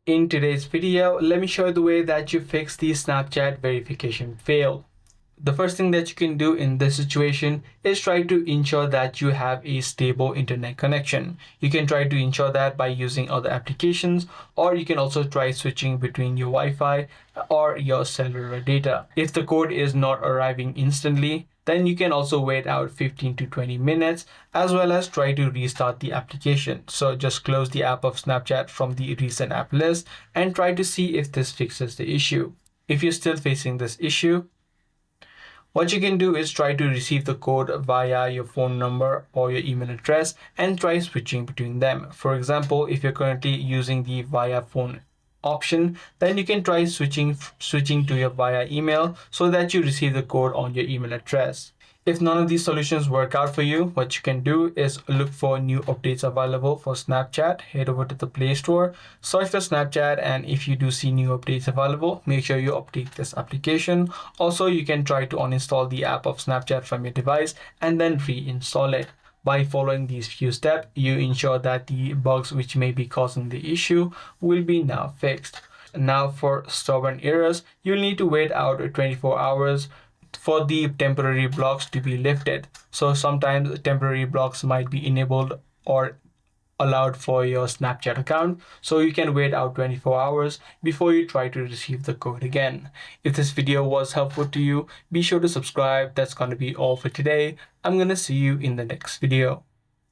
In today's video, let me show you the way that you fix the Snapchat verification fail. The first thing that you can do in this situation is try to ensure that you have a stable internet connection. You can try to ensure that by using other applications, or you can also try switching between your Wi-Fi or your cellular data. If the code is not arriving instantly, then you can also wait out 15 to 20 minutes, as well as try to restart the application. So just close the app of Snapchat from the recent app list and try to see if this fixes the issue. If you're still facing this issue, what you can do is try to receive the code via your phone number or your email address and try switching between them. For example, if you're currently using the via phone option, then you can try switching to your via email so that you receive the code on your email address. If none of these solutions work out for you, what you can do is look for new updates available for Snapchat. Head over to the Play Store, search for Snapchat, and if you do see new updates available, make sure you update this application. Also, you can try to uninstall the app of Snapchat from your device and then reinstall it. By following these few steps, you ensure that the bugs which may be causing the issue will be now fixed. Now for stubborn errors, you'll need to wait out 24 hours for the temporary blocks to be lifted. So sometimes temporary blocks might be enabled or allowed for your Snapchat account, so you can wait out 24 hours before you try to receive the code again. If this video was helpful to you, be sure to subscribe. That's going to be all for today. I'm going to see you in the next video.